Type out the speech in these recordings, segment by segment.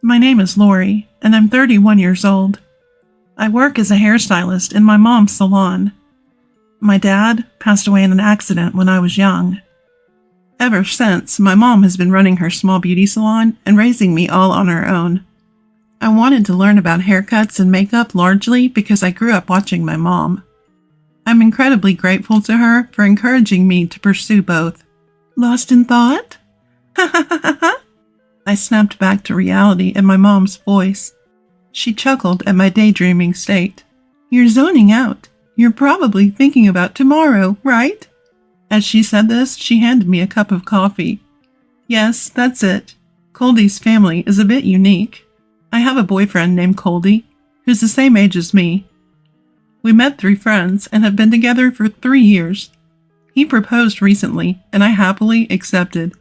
My name is Lori, and I'm 31 years old. I work as a hairstylist in my mom's salon. My dad passed away in an accident when I was young. Ever since, my mom has been running her small beauty salon and raising me all on her own. I wanted to learn about haircuts and makeup largely because I grew up watching my mom. I'm incredibly grateful to her for encouraging me to pursue both. Lost in thought? Ha ha ha ha ha! I snapped back to reality in my mom's voice. She chuckled at my daydreaming state. You're zoning out. You're probably thinking about tomorrow, right? As she said this, she handed me a cup of coffee. Yes, that's it. Coldy's family is a bit unique. I have a boyfriend named Coldy, who's the same age as me. We met through friends and have been together for 3 years. He proposed recently, and I happily accepted.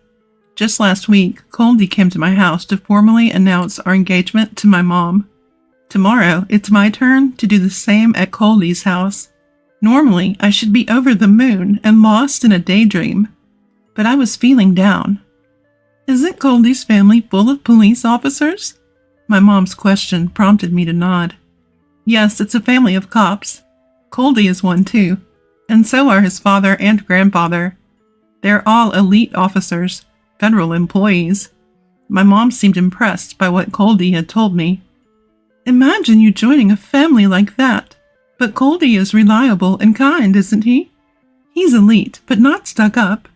Just last week, Coldy came to my house to formally announce our engagement to my mom. Tomorrow, it's my turn to do the same at Coldy's house. Normally, I should be over the moon and lost in a daydream, but I was feeling down. Isn't Coldy's family full of police officers? My mom's question prompted me to nod. Yes, it's a family of cops. Coldy is one too, and so are his father and grandfather. They're all elite officers. Federal employees. My mom seemed impressed by what Coldy had told me. Imagine you joining a family like that. But Coldy is reliable and kind, isn't he? He's elite, but not stuck up.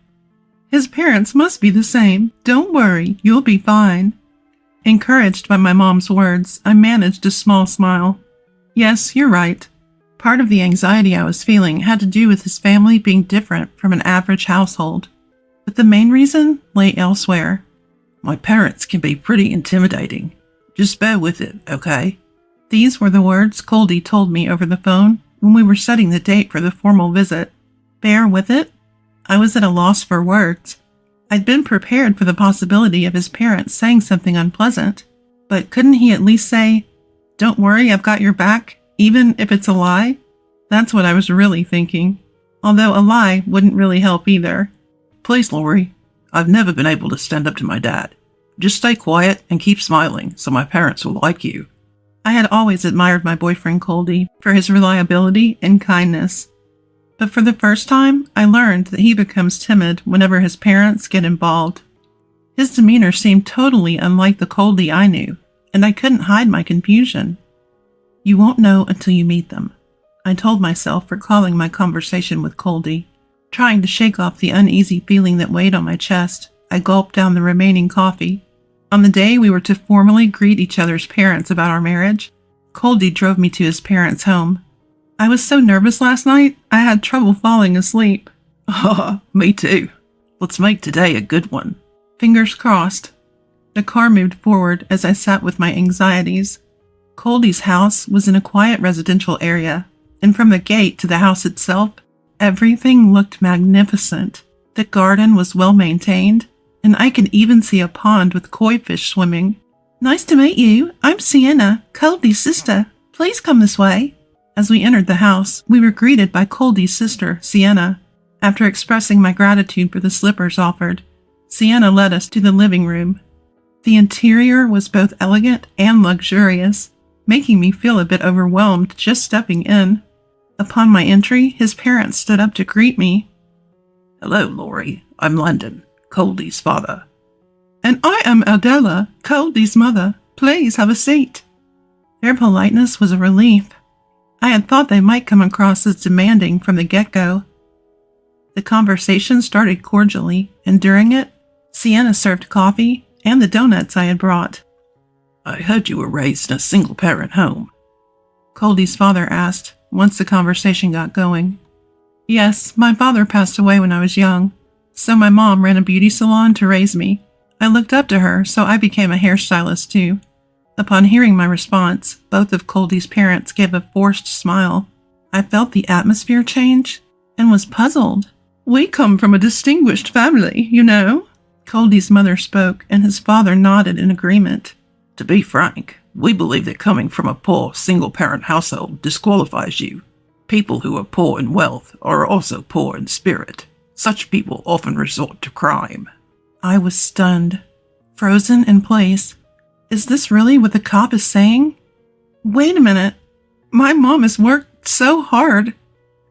His parents must be the same. Don't worry, you'll be fine. Encouraged by my mom's words, I managed a small smile. Yes, you're right. Part of the anxiety I was feeling had to do with his family being different from an average household. But the main reason lay elsewhere. My parents can be pretty intimidating. Just bear with it, okay? These were the words Coldy told me over the phone when we were setting the date for the formal visit. Bear with it? I was at a loss for words. I'd been prepared for the possibility of his parents saying something unpleasant. But couldn't he at least say, "Don't worry, I've got your back," even if it's a lie? That's what I was really thinking. Although a lie wouldn't really help either. Please, Lori, I've never been able to stand up to my dad. Just stay quiet and keep smiling so my parents will like you. I had always admired my boyfriend Coldy for his reliability and kindness. But for the first time, I learned that he becomes timid whenever his parents get involved. His demeanor seemed totally unlike the Coldy I knew, and I couldn't hide my confusion. You won't know until you meet them, I told myself, recalling my conversation with Coldy. Trying to shake off the uneasy feeling that weighed on my chest, I gulped down the remaining coffee. On the day we were to formally greet each other's parents about our marriage, Coldy drove me to his parents' home. I was so nervous last night, I had trouble falling asleep. Me too. Let's make today a good one. Fingers crossed. The car moved forward as I sat with my anxieties. Coldy's house was in a quiet residential area, and from the gate to the house itself, everything looked magnificent. The garden was well maintained, and I could even see a pond with koi fish swimming. Nice to meet you. I'm Sienna, Coldy's sister. Please come this way. As we entered the house, we were greeted by Coldy's sister, Sienna. After expressing my gratitude for the slippers offered, Sienna led us to the living room. The interior was both elegant and luxurious, making me feel a bit overwhelmed just stepping in. Upon my entry, his parents stood up to greet me. Hello, Lori. I'm London, Coldy's father. And I am Adela, Coldy's mother. Please have a seat. Their politeness was a relief. I had thought they might come across as demanding from the get-go. The conversation started cordially, and during it, Sienna served coffee and the donuts I had brought. I heard you were raised in a single-parent home, Coldy's father asked once the conversation got going. Yes, my father passed away when I was young, so my mom ran a beauty salon to raise me. I looked up to her, so I became a hairstylist too. Upon hearing my response, both of Coldy's parents gave a forced smile. I felt the atmosphere change and was puzzled. We come from a distinguished family, you know. Coldy's mother spoke, and his father nodded in agreement. To be frank, we believe that coming from a poor, single-parent household disqualifies you. People who are poor in wealth are also poor in spirit. Such people often resort to crime. I was stunned, frozen in place. Is this really what the cop is saying? Wait a minute. My mom has worked so hard.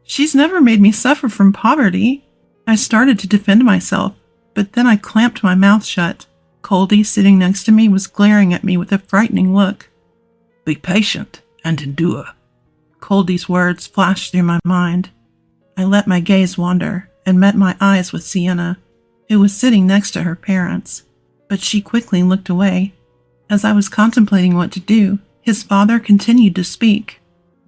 She's never made me suffer from poverty. I started to defend myself, but then I clamped my mouth shut. Coldy, sitting next to me, was glaring at me with a frightening look. Be patient and endure. Coldy's words flashed through my mind. I let my gaze wander and met my eyes with Sienna, who was sitting next to her parents, but she quickly looked away. As I was contemplating what to do, his father continued to speak.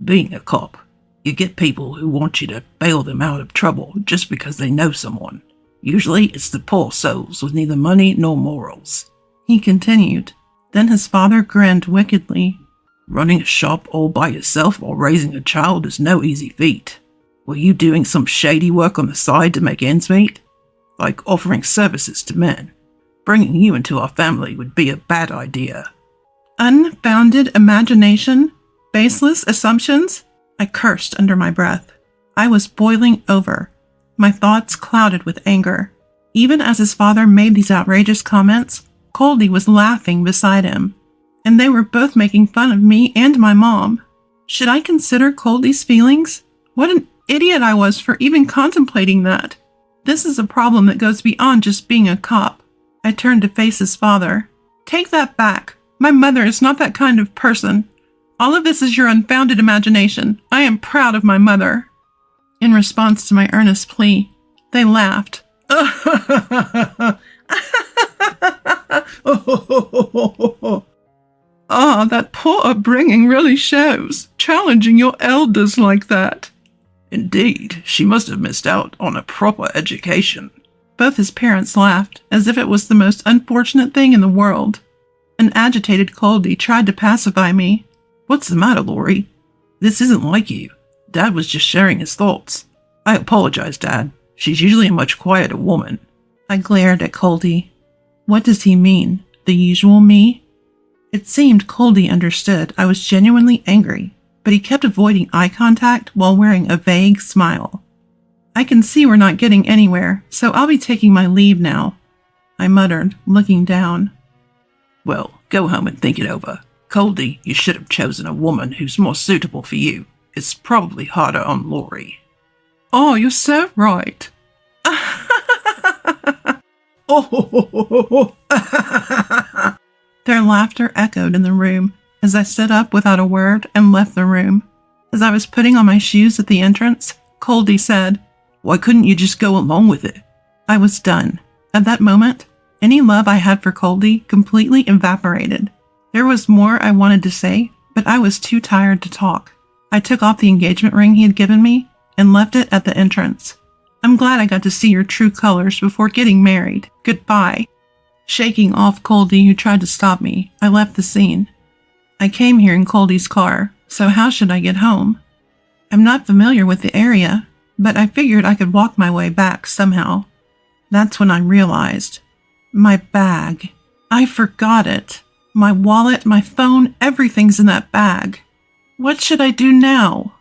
Being a cop, you get people who want you to bail them out of trouble just because they know someone. Usually it's the poor souls with neither money nor morals. He continued. Then his father grinned wickedly. Running a shop all by yourself while raising a child is no easy feat. Were you doing some shady work on the side to make ends meet? Like offering services to men? Bringing you into our family would be a bad idea. Unfounded imagination? Baseless assumptions? I cursed under my breath. I was boiling over. My thoughts clouded with anger. Even as his father made these outrageous comments, Coldy was laughing beside him, and they were both making fun of me and my mom. Should I consider Coldy's feelings? What an idiot I was for even contemplating that. This is a problem that goes beyond just being a cop. I turned to face his father. Take that back. My mother is not that kind of person. All of this is your unfounded imagination. I am proud of my mother. In response to my earnest plea, they laughed. Ah, that poor upbringing really shows, challenging your elders like that. Indeed, she must have missed out on a proper education. Both his parents laughed, as if it was the most unfortunate thing in the world. An agitated Coldy tried to pacify me. What's the matter, Lori? This isn't like you. Dad was just sharing his thoughts. I apologize, Dad. She's usually a much quieter woman. I glared at Coldy. What does he mean? The usual me? It seemed Coldy understood I was genuinely angry, but he kept avoiding eye contact while wearing a vague smile. I can see we're not getting anywhere, so I'll be taking my leave now, I muttered, looking down. Well, go home and think it over. Coldy, you should have chosen a woman who's more suitable for you. It's probably harder on Lori. Oh, you're so right. Their laughter echoed in the room as I stood up without a word and left the room. As I was putting on my shoes at the entrance, Coldy said, Why couldn't you just go along with it? I was done. At that moment, any love I had for Coldy completely evaporated. There was more I wanted to say, but I was too tired to talk. I took off the engagement ring he had given me and left it at the entrance. I'm glad I got to see your true colors before getting married. Goodbye. Shaking off Coldy, who tried to stop me, I left the scene. I came here in Coldy's car, so how should I get home? I'm not familiar with the area, but I figured I could walk my way back somehow. That's when I realized. My bag. I forgot it. My wallet, my phone, everything's in that bag. What should I do now?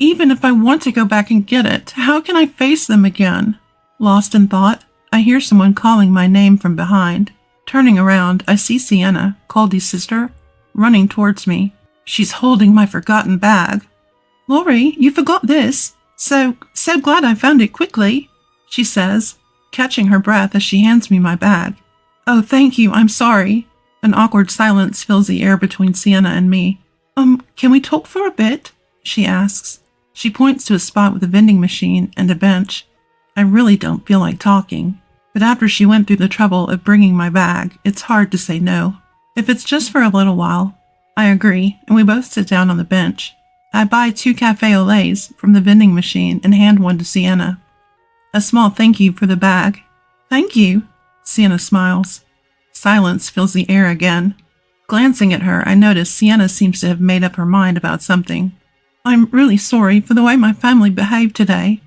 Even if I want to go back and get it, how can I face them again? Lost in thought, I hear someone calling my name from behind. Turning around, I see Sienna, Coldy's sister, running towards me. She's holding my forgotten bag. Lori, you forgot this. So glad I found it quickly, she says, catching her breath as she hands me my bag. Oh, thank you, I'm sorry. An awkward silence fills the air between Sienna and me. Can we talk for a bit? She asks. She points to a spot with a vending machine and a bench. I really don't feel like talking, but after she went through the trouble of bringing my bag, it's hard to say no. If it's just for a little while, I agree, and we both sit down on the bench. I buy 2 café au laits from the vending machine and hand one to Sienna. A small thank you for the bag. Thank you, Sienna smiles. Silence fills the air again. Glancing at her, I notice Sienna seems to have made up her mind about something. I'm really sorry for the way my family behaved today,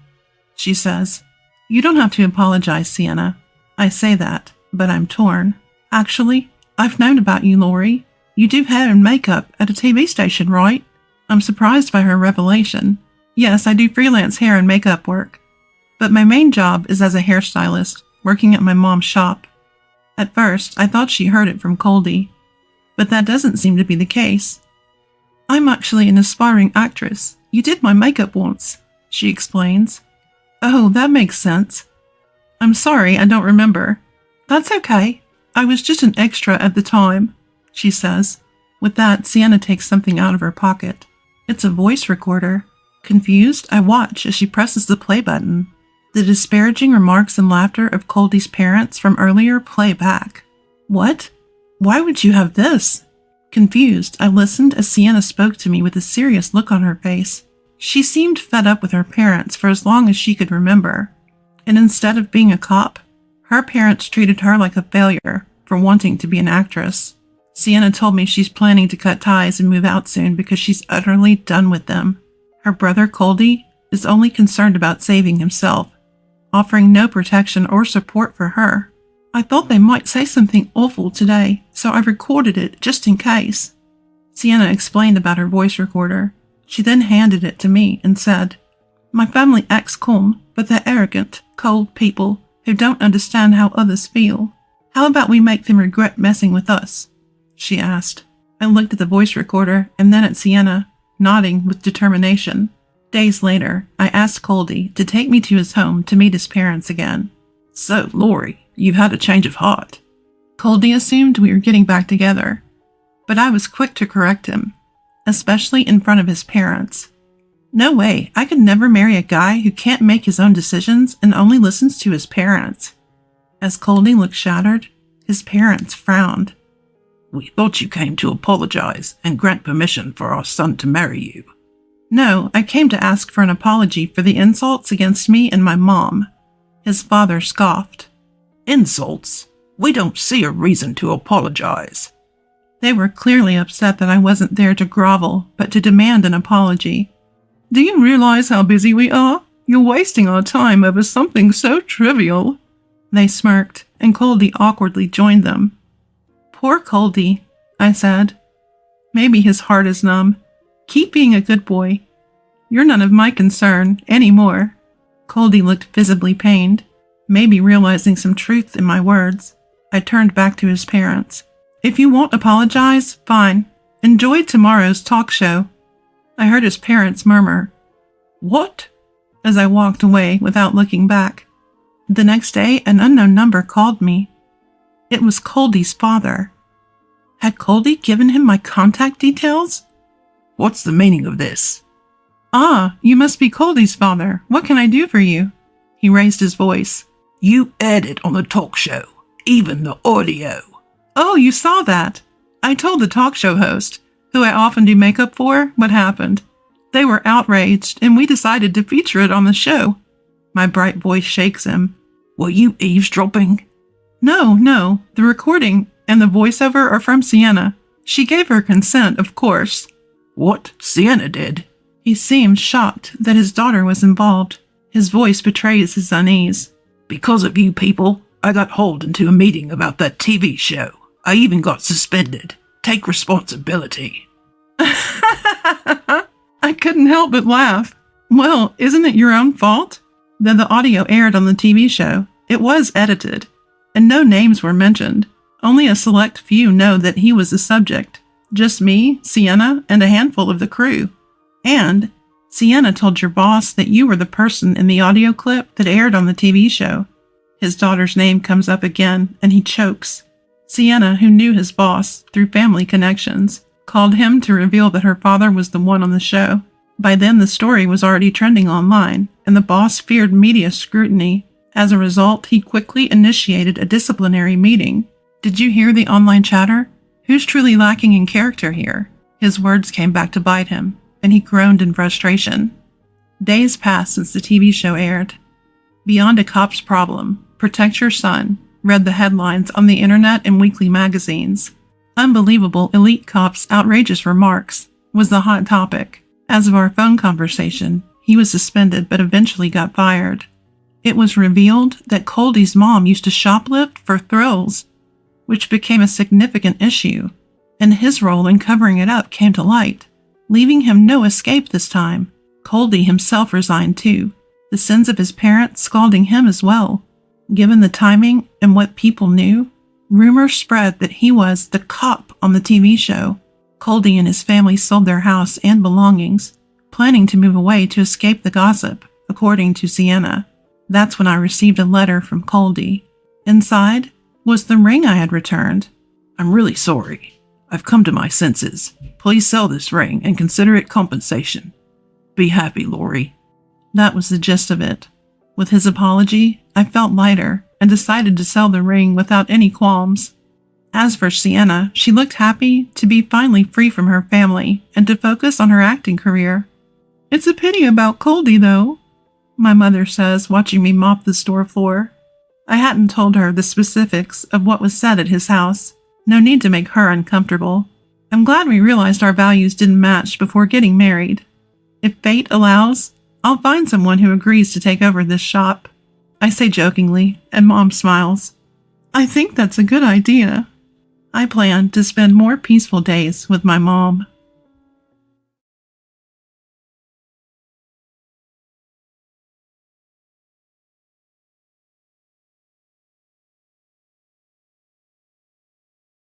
she says. You don't have to apologize, Sienna. I say that, but I'm torn. Actually, I've known about you, Lori. You do hair and makeup at a TV station, right? I'm surprised by her revelation. Yes, I do freelance hair and makeup work, but my main job is as a hairstylist, working at my mom's shop. At first, I thought she heard it from Coldy. but that doesn't seem to be the case. I'm actually an aspiring actress. You did my makeup once, she explains. Oh, that makes sense. I'm sorry, I don't remember. That's okay. I was just an extra at the time, she says. With that, Sienna takes something out of her pocket. It's a voice recorder. Confused, I watch as she presses the play button. The disparaging remarks and laughter of Coldy's parents from earlier play back. What? Why would you have this? Confused, I listened as Sienna spoke to me with a serious look on her face. She seemed fed up with her parents for as long as she could remember. And instead of being a cop, her parents treated her like a failure for wanting to be an actress. Sienna told me she's planning to cut ties and move out soon because she's utterly done with them. Her brother, Coldy, is only concerned about saving himself, offering no protection or support for her. I thought they might say something awful today, so I recorded it just in case. Sienna explained about her voice recorder. She then handed it to me and said, My family acts calm, but they're arrogant, cold people who don't understand how others feel. How about we make them regret messing with us? She asked. I looked at the voice recorder and then at Sienna, nodding with determination. Days later, I asked Coldy to take me to his home to meet his parents again. So, Laurie, you've had a change of heart. Coldy assumed we were getting back together, but I was quick to correct him, especially in front of his parents. No way, I could never marry a guy who can't make his own decisions and only listens to his parents. As Coldy looked shattered, his parents frowned. We thought you came to apologize and grant permission for our son to marry you. No, I came to ask for an apology for the insults against me and my mom. His father scoffed. Insults? We don't see a reason to apologize. They were clearly upset that I wasn't there to grovel, but to demand an apology. Do you realize how busy we are? You're wasting our time over something so trivial. They smirked, and Coldy awkwardly joined them. Poor Coldy, I said. Maybe his heart is numb. Keep being a good boy. You're none of my concern anymore. Coldy looked visibly pained, maybe realizing some truth in my words. I turned back to his parents. If you won't apologize, fine. Enjoy tomorrow's talk show. I heard his parents murmur, What? As I walked away without looking back. The next day, an unknown number called me. It was Coldy's father. Had Coldy given him my contact details? What's the meaning of this? Ah, you must be Coldy's father. What can I do for you? He raised his voice. You aired it on the talk show, even the audio. Oh, you saw that. I told the talk show host, who I often do makeup for, what happened. They were outraged, and we decided to feature it on the show. My bright voice shakes him. Were you eavesdropping? No. The recording and the voiceover are from Sienna. She gave her consent, of course. What? Sienna did? He seemed shocked that his daughter was involved. His voice betrays his unease. Because of you people, I got hauled into a meeting about that TV show. I even got suspended. Take responsibility. I couldn't help but laugh. Well, isn't it your own fault? Though the audio aired on the TV show, it was edited, and no names were mentioned. Only a select few know that he was the subject. Just me, Sienna, and a handful of the crew. And Sienna told your boss that you were the person in the audio clip that aired on the TV show. His daughter's name comes up again, and he chokes. Sienna, who knew his boss through family connections, called him to reveal that her father was the one on the show. By then, the story was already trending online, and the boss feared media scrutiny. As a result, he quickly initiated a disciplinary meeting. Did you hear the online chatter? Who's truly lacking in character here? His words came back to bite him, and he groaned in frustration. Days passed since the TV show aired. Beyond a cop's problem, protect your son, read the headlines on the internet and weekly magazines. Unbelievable elite cop's outrageous remarks was the hot topic. As of our phone conversation, he was suspended but eventually got fired. It was revealed that Coldy's mom used to shoplift for thrills, which became a significant issue, and his role in covering it up came to light, leaving him no escape this time. Coldy himself resigned too, the sins of his parents scalding him as well. Given the timing and what people knew, Rumors spread that he was the cop on the TV show. Coldy and his family sold their house and belongings, planning to move away to escape the gossip, according to Sienna. That's when I received a letter from Coldy. Inside was the ring I had returned. I'm really sorry. I've come to my senses. Please sell this ring and consider it compensation. Be happy, Lori. That was the gist of it. With his apology, I felt lighter and decided to sell the ring without any qualms. As for Sienna, she looked happy to be finally free from her family and to focus on her acting career. It's a pity about Coldy, though, my mother says, watching me mop the store floor. I hadn't told her the specifics of what was said at his house. No need to make her uncomfortable. I'm glad we realized our values didn't match before getting married. If fate allows, I'll find someone who agrees to take over this shop, I say jokingly, and Mom smiles. I think that's a good idea. I plan to spend more peaceful days with my mom.